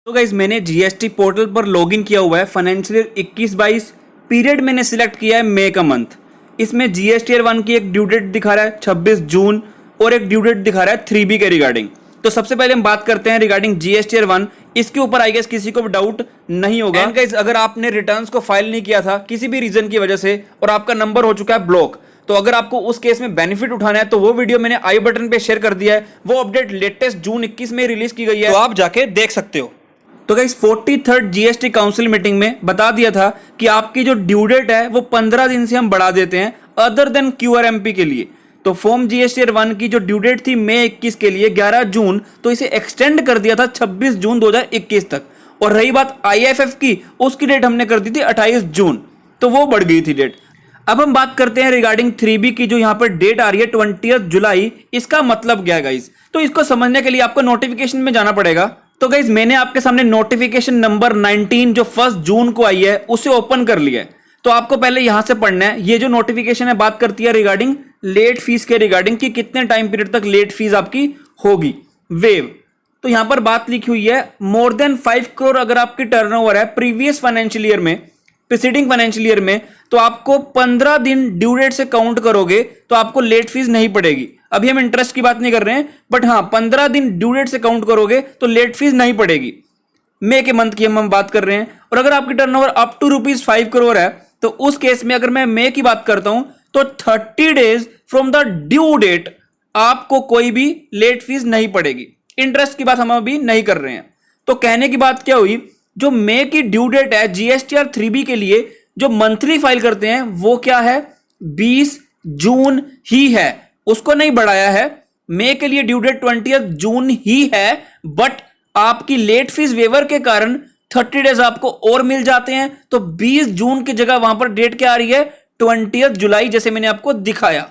तो गाइज मैंने GST portal पर लॉगिन किया हुआ है। फाइनेंशियल ईयर 21-22 पीरियड मैंने सिलेक्ट किया है मई का मंथ। इसमें जीएसटी ईयर 1 की एक ड्यू डेट दिखा रहा है 26 जून और एक ड्यू डेट दिखा रहा है 3B के रिगार्डिंग। तो सबसे पहले हम बात करते हैं रिगार्डिंग जीएसटी ईयर 1। इसके ऊपर आई गेस किसी को भी डाउट नहीं होगा। एंड गाइज अगर आपने रिटर्न्स को फाइल नहीं किया था किसी भी रीजन की वजह से और आपका नंबर हो चुका है ब्लॉक, तो अगर आपको उस केस में बेनिफिट उठाना है तो वो वीडियो मैंने आई बटन पे शेयर कर दिया है। वो अपडेट लेटेस्ट जून 21 में रिलीज की गई है, तो आप जाके देख सकते हो। तो guys 43rd GST council meeting में बता दिया था कि आपकी जो ड्यू डेट है वो 15 दिन से हम बढ़ा देते हैं अदर देन क्यूआरएमपी के लिए। तो फॉर्म जीएसटी ईयर 1 की जो ड्यू डेट थी मई 21 के लिए 11 जून, तो इसे एक्सटेंड कर दिया था 26 जून 2021 तक। और रही बात आईएफएफ की, उसकी डेट हमने कर दी थी 28 जून, तो वो बढ़ गई थी डेट। अब हम बात करते हैं रिगार्डिंग 3B की, जो यहाँ पर डेट आ रही है 20 जुलाई। इसका मतलब क्या है गाइस? तो इसको समझने के लिए आपको नोटिफिकेशन में जाना पड़ेगा। तो गाइस मैंने आपके सामने नोटिफिकेशन नंबर 19 जो 1 जून को आई है उसे ओपन कर लिया है। तो आपको पहले यहां से पढ़ना है। ये जो नोटिफिकेशन है बात करती है रिगार्डिंग लेट फीस के रिगार्डिंग कि कितने टाइम पीरियड तक लेट फीस आपकी होगी वेव। तो यहां पर बात लिखी हुई है मोर देन 5 करोड़ अगर आपकी टर्नओवर है प्रीवियस फाइनेंशियल ईयर में, प्रीसीडिंग फाइनेंशियल ईयर में, तो आपको 15 दिन ड्यू डेट से काउंट करोगे तो आपको लेट फीस नहीं पड़ेगी। अभी हम इंटरेस्ट की बात नहीं कर रहे हैं, बट हाँ 15 दिन ड्यू डेट से काउंट करोगे तो लेट फीस नहीं पड़ेगी। मई के मंथ की हम बात कर रहे हैं। और अगर आपकी टर्नओवर अप टू ₹5 करोड़ है तो उस केस में अगर मैं मई की बात करता हूं तो 30 days from the due date आपको कोई भी लेट फीस नहीं पड़ेगी। इंटरेस्ट की बात हम अभी नहीं कर रहे हैं। तो कहने की बात क्या हुई, जो मई की ड्यू डेट है जीएसटीआर 3B के लिए जो मंथली फाइल करते हैं वो क्या है, 20 जून ही है, उसको नहीं बढ़ाया है। मई के लिए ड्यू डेट 20 जून ही है, बट आपकी लेट फीस वेवर के कारण 30 डेज आपको और मिल जाते हैं। तो 20 जून की जगह वहां पर डेट क्या आ रही है, 20 जुलाई, जैसे मैंने आपको दिखाया।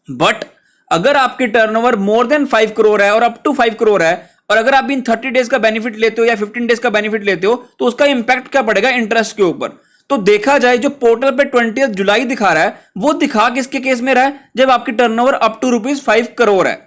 बट अगर आपकी टर्नओवर मोर देन 5 करोड़ है और अप टू 5 करोड़ है, और अगर आप इन 30 डेज का बेनिफिट लेते हो या 15 डेज का बेनिफिट लेते हो, तो उसका इंपैक्ट क्या पड़ेगा इंटरेस्ट के ऊपर। तो देखा जाए जो पोर्टल पे 20 जुलाई दिखा रहा है वो दिखा किसके केस में रहा है, जब आपकी टर्नओवर अप टू ₹5 करोड़ है।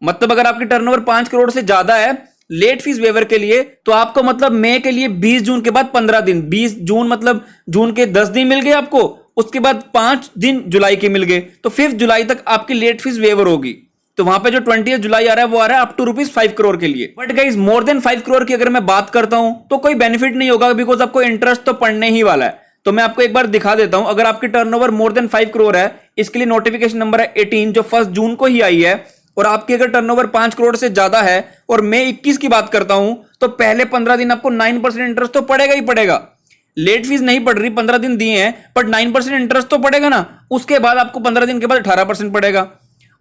मतलब अगर आपकी टर्नओवर 5 करोड़ से ज्यादा है लेट फीस वेवर के लिए, तो आपको मतलब मई के लिए 20 जून के बाद 15 दिन, 20 जून मतलब जून के 10 दिन मिल गए आपको, उसके बाद 5 दिन जुलाई के मिल गए, तो 5 जुलाई तक आपकी लेट फीस वेवर होगी। तो वहां पे जो 20 जुलाई आ रहा है वो आ रहा है अप टू ₹5 करोड़ के लिए। But guys more than 5 crore की अगर मैं बात करता हूं तो कोई बेनिफिट नहीं होगा, बिकॉज आपको इंटरेस्ट तो पड़ने ही वाला है। तो मैं आपको एक बार दिखा देता हूं। अगर आपकी टर्नओवर मोर देन 5 करोड़ है, इसके लिए नोटिफिकेशन नंबर है 18 जो 1 जून को ही आई है, और आपकी अगर टर्नओवर 5 करोड़ से ज्यादा है और मई 21 की बात करता हूं, तो पहले 15 दिन आपको 9% इंटरेस्ट तो पड़ेगा ही पड़ेगा। लेट फीस नहीं पड़ रही, 15 दिन दिए हैं, बट 9% इंटरेस्ट तो पड़ेगा ना। उसके बाद आपको 15 दिन के बाद 18% पड़ेगा।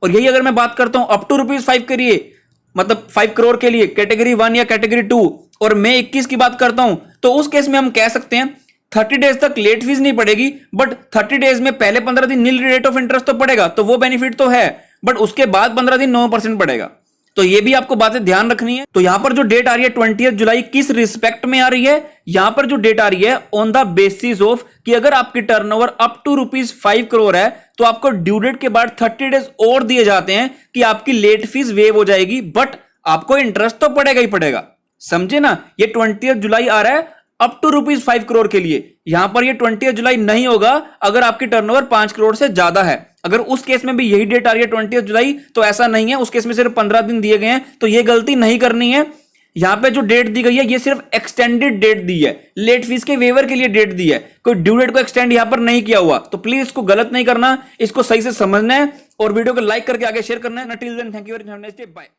और यही अगर मैं बात करता हूं अप टू ₹5 के लिए, मतलब 5 करोड़ के लिए कैटेगरी 1 या कैटेगरी 2, और मई 21 की बात करता हूं, तो उस केस में हम कह सकते हैं 30 डेज तक लेट फीस नहीं पड़ेगी, बट 30 डेज में पहले 15 दिन नील रेट ऑफ इंटरेस्ट तो पड़ेगा, तो वो बेनिफिट तो है, बट उसके बाद 15 दिन 9% पड़ेगा। तो ये भी आपको बातें ध्यान रखनी है। तो यहां पर जो डेट आ रही है 20 जुलाई किस रिस्पेक्ट में आ रही है, यहां पर जो डेट आ रही है ऑन द बेसिस ऑफ कि अगर आपकी टर्नओवर अप टू ₹5 करोड़ है तो आपको ड्यू डेट के बाद 30 डेज और दिए जाते हैं कि आपकी लेट फीस वेव हो जाएगी, बट आपको इंटरेस्ट तो पड़ेगा ही पड़ेगा। समझे ना, ये 20 जुलाई आ रहा है अप टू ₹5 करोड़ के लिए। यहां पर ये 20 जुलाई नहीं होगा अगर आपकी टर्नओवर 5 करोड़ से ज्यादा है। अगर उस केस में भी यही डेट आ रही है 20 जुलाई, तो ऐसा नहीं है, उस केस में सिर्फ 15 दिन दिए गए हैं, तो ये गलती नहीं करनी है। यहां पे जो डेट दी गई है ये सिर्फ एक्सटेंडेड डेट दी है, लेट फीस के वेवर के लिए डेट दी है, कोई ड्यू डेट को एक्सटेंड यहां पर नहीं किया हुआ। तो प्लीज इसको गलत नहीं करना, इसको सही से समझना है और वीडियो को लाइक करके आगे शेयर करना है। Till then thank you very much, bye.